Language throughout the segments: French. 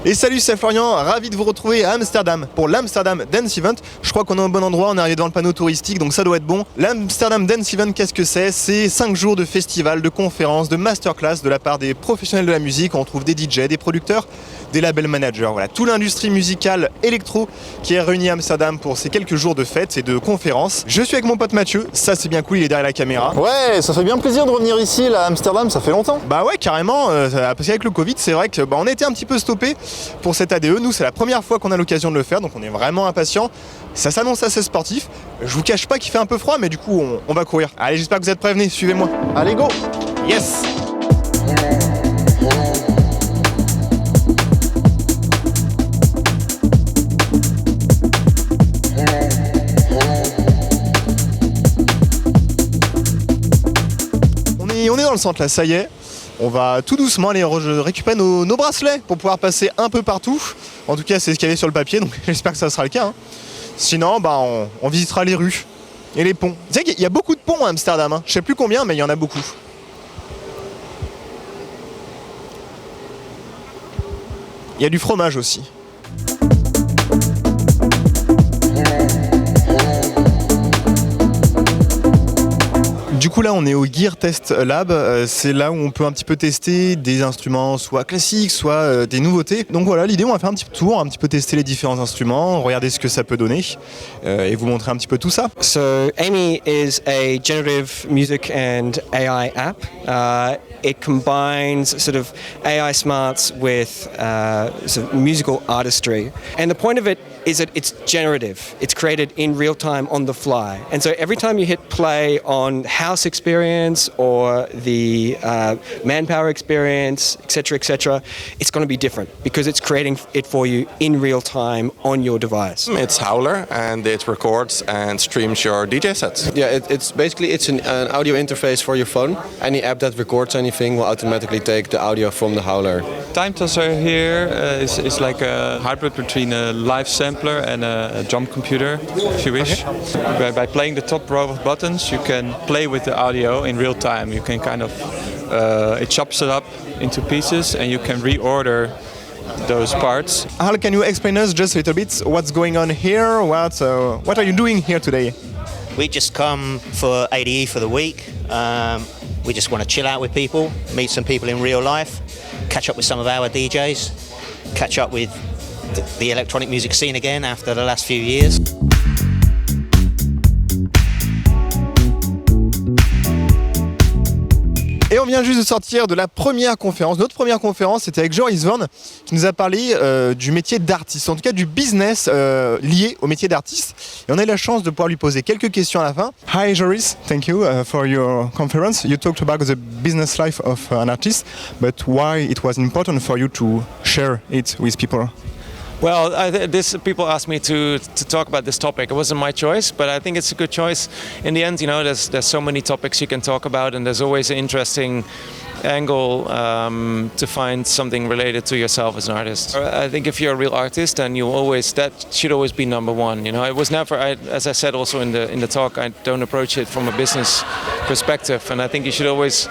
Et salut, c'est Florian, ravi de vous retrouver à Amsterdam pour l'Amsterdam Dance Event. Je crois qu'on est au bon endroit, on est arrivé devant le panneau touristique, donc ça doit être bon. L'Amsterdam Dance Event, qu'est-ce que c'est ? C'est 5 jours de festival, de conférences, de masterclass de la part des professionnels de la musique. On trouve des DJ, des producteurs, des label managers, voilà, toute l'industrie musicale électro qui est réunie à Amsterdam pour ces quelques jours de fêtes et de conférences. Je suis avec mon pote Mathieu, ça c'est bien cool, il est derrière la caméra. Ouais, ça fait bien plaisir de revenir ici, là, à Amsterdam, ça fait longtemps. Bah ouais, carrément, parce qu'avec le Covid, c'est vrai que on a été un petit peu stoppé pour cette ADE. Nous, c'est la première fois qu'on a l'occasion de le faire, donc on est vraiment impatients. Ça s'annonce assez sportif. Je vous cache pas qu'il fait un peu froid, mais du coup, on va courir. Allez, j'espère que vous êtes prêts, venez, suivez-moi. Allez, go! Yes! On est dans le centre là, ça y est. On va tout doucement aller récupérer nos bracelets pour pouvoir passer un peu partout. En tout cas, c'est ce qu'il y avait sur le papier, donc j'espère que ça sera le cas. Sinon, on visitera les rues et les ponts. Vous savez qu'il y a beaucoup de ponts à Amsterdam. Je sais plus combien, mais il y en a beaucoup. Il y a du fromage aussi. Du coup là on est au Gear Test Lab, c'est là où on peut un petit peu tester des instruments soit classiques, soit des nouveautés. Donc voilà, l'idée on va faire un petit tour, un petit peu tester les différents instruments, regarder ce que ça peut donner et vous montrer un petit peu tout ça. So Amy is a generative music and AI app. It combines sort of AI smarts with sort of musical artistry. And the point of it is that it's generative. It's created in real time on the fly. And so every time you hit play on house experience or the manpower experience, etc., it's going to be different because it's creating it for you in real time on your device. It's Howler and it records and streams your DJ sets. Yeah, it's basically an audio interface for your phone. Any app that records anything will automatically take the audio from the Howler. Time Tosser here is like a hybrid between a live sampler and a drum computer, if you wish. Okay. By playing the top row of buttons, you can play with the audio in real time. You can kind of, it chops it up into pieces and you can reorder those parts. How can you explain us just a little bit what's going on here? What are you doing here today? We just come for ADE for the week. We just want to chill out with people, meet some people in real life, catch up with some of our DJs, catch up with the electronic music scene again after the last few years. Et on vient juste de sortir de la première conférence. Notre première conférence, c'était avec Joris Vorn, qui nous a parlé du métier d'artiste, en tout cas du business lié au métier d'artiste. Et on a eu la chance de pouvoir lui poser quelques questions à la fin. Hi Joris, thank you for your conference. You talked about the business life of an artist, but why it was important for you to share it with people? Well, people asked me to talk about this topic. It wasn't my choice, but I think it's a good choice. In the end, you know, there's so many topics you can talk about, and there's always an interesting angle to find something related to yourself as an artist. I think if you're a real artist, then that should always be number one. You know, it was never, as I said also in the talk, I don't approach it from a business perspective, and I think you should always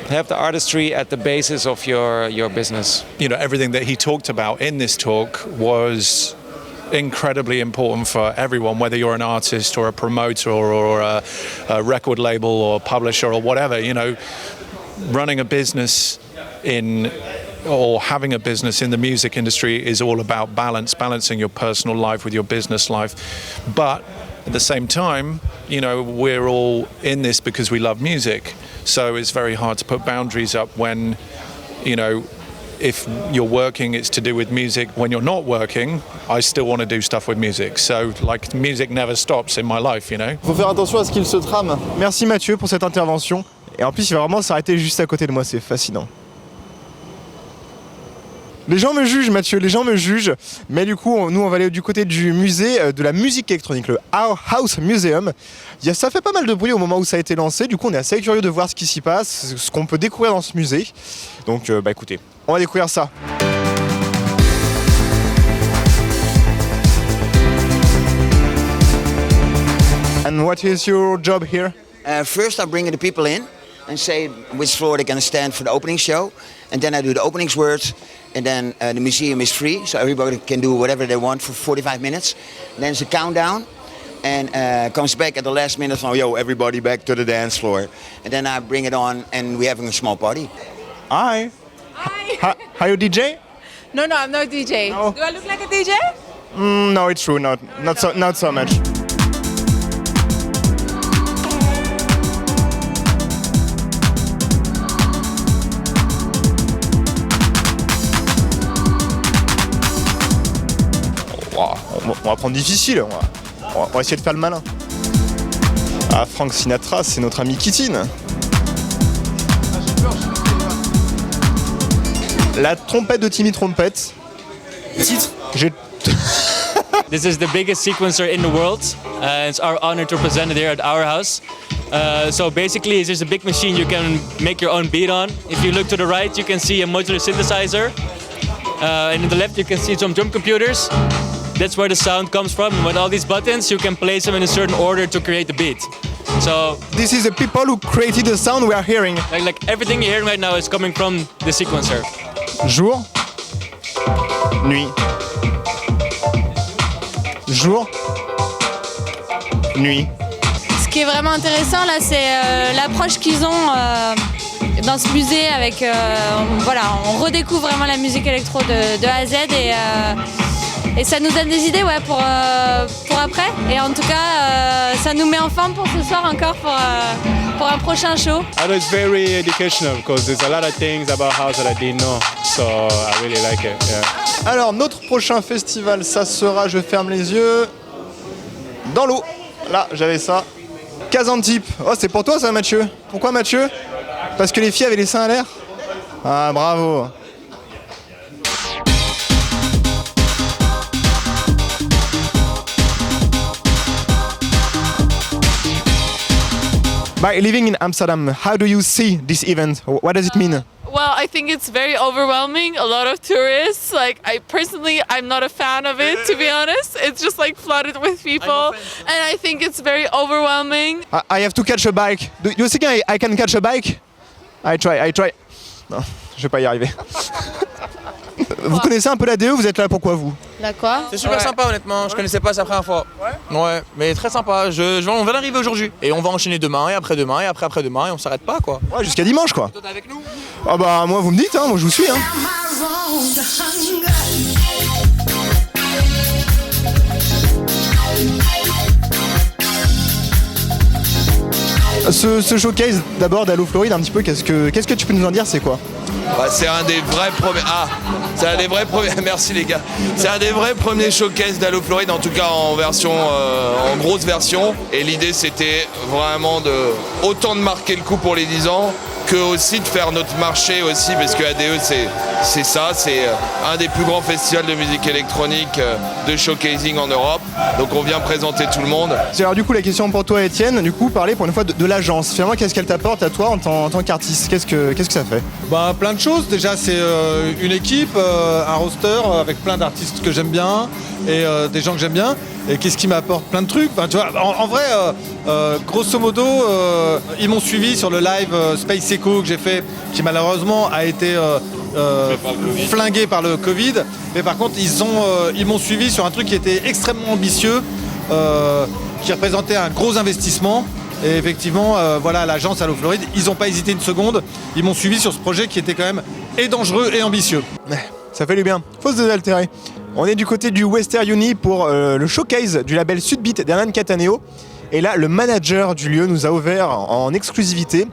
have the artistry at the basis of your business. You know, everything that he talked about in this talk was incredibly important for everyone, whether you're an artist or a promoter or a record label or publisher or whatever. You know, running a business or having a business in the music industry is all about balancing your personal life with your business life. But at the same time, you know, we're all in this because we love music. So it's very hard to put boundaries up when, you know, if you're working, it's to do with music. When you're not working, I still want to do stuff with music. So, like, music never stops in my life, you know. Faut faire attention à ce qu'il se trame. Merci Mathieu pour cette intervention. Et en plus, il va vraiment s'arrêter juste à côté de moi, c'est fascinant. Les gens me jugent, Mathieu, les gens me jugent. Mais du coup, nous, on va aller du côté du musée de la musique électronique, le House Museum. Ça fait pas mal de bruit au moment où ça a été lancé. Du coup, on est assez curieux de voir ce qui s'y passe, ce qu'on peut découvrir dans ce musée. Donc, écoutez, on va découvrir ça. And what is your job here? First, I bring the people in and say which floor they're going to stand for the opening show. And then I do the openings words. and then the museum is free, so everybody can do whatever they want for 45 minutes. Then it's a countdown, and comes back at the last minute from, yo, everybody back to the dance floor. And then I bring it on, and we're having a small party. Hi. Hi. Are you DJ? No, I'm no DJ. No. Do I look like a DJ? No, it's true, not so much. On va prendre difficile, on va essayer de faire le malin. Ah, Frank Sinatra, c'est notre ami Kittin. La trompette de Timmy Trompette. Titre. This is the biggest sequencer in the world. It's our honor to present it here at our house. So basically, it's just a big machine you can make your own beat on. If you look to the right, you can see a modular synthesizer. And on the left, you can see some drum computers. That's where the sound comes from. And with all these buttons, you can place them in a certain order to create the beat. So this is the people who created the sound we are hearing. Like everything you're hearing right now is coming from the sequencer. Jour, nuit. Jour, nuit. Ce qui est vraiment intéressant là, c'est l'approche qu'ils ont dans ce musée avec, voilà, on redécouvre vraiment la musique électro de A à Z et ça nous donne des idées pour après. Et en tout cas, ça nous met en forme pour ce soir encore pour un prochain show. I know it's very educational because there's a lot of things about house that I didn't know, so I really like it. Yeah. Alors notre prochain festival, ça sera, je ferme les yeux, dans l'eau. Là, j'avais ça. Kazantip. Oh, c'est pour toi ça, Mathieu. Pourquoi Mathieu? Parce que les filles avaient les seins à l'air? Ah, bravo. By living in Amsterdam, how do you see this event? What does it mean? Well, I think it's very overwhelming. A lot of tourists. Like, I'm not a fan of it, to be honest. It's just like flooded with people. And I think it's very overwhelming. I have to catch a bike. Do you think I can catch a bike? I try. Non, je vais pas y arriver. Vous connaissez un peu la DE, vous êtes là pourquoi vous? La quoi? C'est super sympa honnêtement, je connaissais pas ça la première fois. Ouais, mais très sympa, on vient d'arriver aujourd'hui. Et on va enchaîner demain et après-demain et après-après-demain et on s'arrête pas quoi. Ouais, jusqu'à dimanche quoi. Toi t'es avec nous? Ah bah moi vous me dites, hein, moi je vous suis. Hein. Ce showcase d'abord d'Allo Floride un petit peu, qu'est-ce que tu peux nous en dire, c'est quoi? Bah, c'est un des vrais premiers. C'est un des vrais premiers. Merci les gars. C'est un des vrais premiers showcases d'Allo Floride, en tout cas en version, en grosse version. Et l'idée c'était vraiment autant de marquer le coup pour les 10 ans que aussi de faire notre marché aussi, parce que ADE c'est ça, c'est un des plus grands festivals de musique électronique de showcasing en Europe. Donc on vient présenter tout le monde. Alors du coup la question pour toi Étienne, du coup parler pour une fois de l'agence. Finalement qu'est-ce qu'elle t'apporte à toi en tant qu'artiste? Qu'est-ce que ça fait? Bah plein de choses. Déjà c'est une équipe, un roster avec plein d'artistes que j'aime bien et des gens que j'aime bien. Et qu'est-ce qui m'apporte? Plein de trucs. Enfin, tu vois, en vrai, grosso modo, ils m'ont suivi sur le live Space Echo que j'ai fait, qui malheureusement a été flingué par le Covid. Mais par contre, ils m'ont suivi sur un truc qui était extrêmement ambitieux, qui représentait un gros investissement. Et effectivement, voilà, l'agence Allo Floride, ils n'ont pas hésité une seconde. Ils m'ont suivi sur ce projet qui était quand même et dangereux et ambitieux. Ça fait du bien. Faut se désaltérer. On est du côté du Western Uni pour le showcase du label Sudbeat d'Hernan Cattaneo. Et là, le manager du lieu nous a ouvert en exclusivité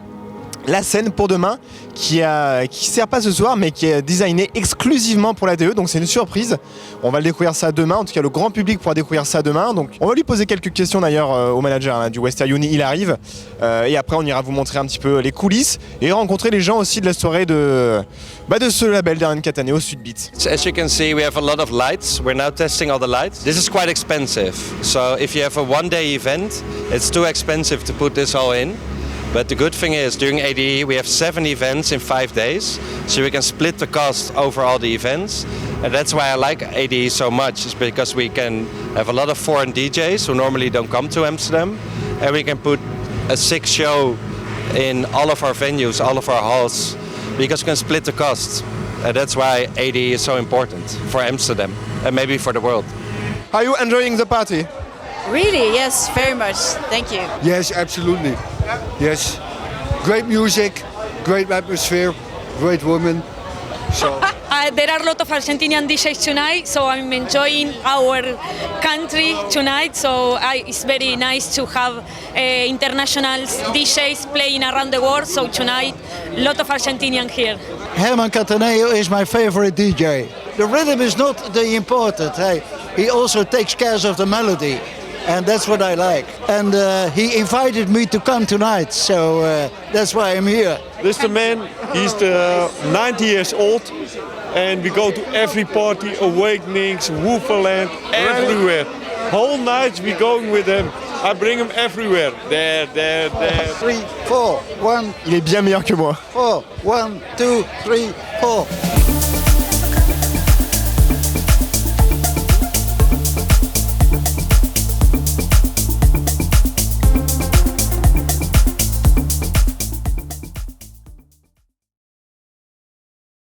la scène pour demain qui sert pas ce soir mais qui est designée exclusivement pour la DE, donc c'est une surprise. On va le découvrir ça demain, en tout cas le grand public pourra découvrir ça demain. Donc on va lui poser quelques questions d'ailleurs au manager du Western Uni, il arrive et après on ira vous montrer un petit peu les coulisses et rencontrer les gens aussi de la soirée de ce label d'Hernan Cattaneo Sudbeat. As you can see, we have a lot of lights. We're now testing all the lights. This is quite expensive, so if you have a one-day event, it's too expensive to put this all in. But the good thing is, during ADE, we have 7 events in 5 days, so we can split the cost over all the events. And that's why I like ADE so much, is because we can have a lot of foreign DJs who normally don't come to Amsterdam, and we can put a 6 show in all of our venues, all of our halls, because we can split the cost. And that's why ADE is so important for Amsterdam and maybe for the world. Are you enjoying the party? Really? Yes, very much. Thank you. Yes, absolutely. Yes. Great music, great atmosphere, great women. So. There are a lot of Argentinian DJs tonight, so I'm enjoying our country tonight. So it's very nice to have international DJs playing around the world. So tonight, a lot of Argentinian here. Herman Cattaneo is my favorite DJ. The rhythm is not the important. He also takes care of the melody. And that's what I like. And he invited me to come tonight, so that's why I'm here. This is the man, he's 90 years old, and we go to every party, Awakenings, Wooferland, everywhere. Whole nights we going with him. I bring him everywhere. There. 3, 4, 1. Il est bien meilleur que moi. 4, 1, 2, 3, 4.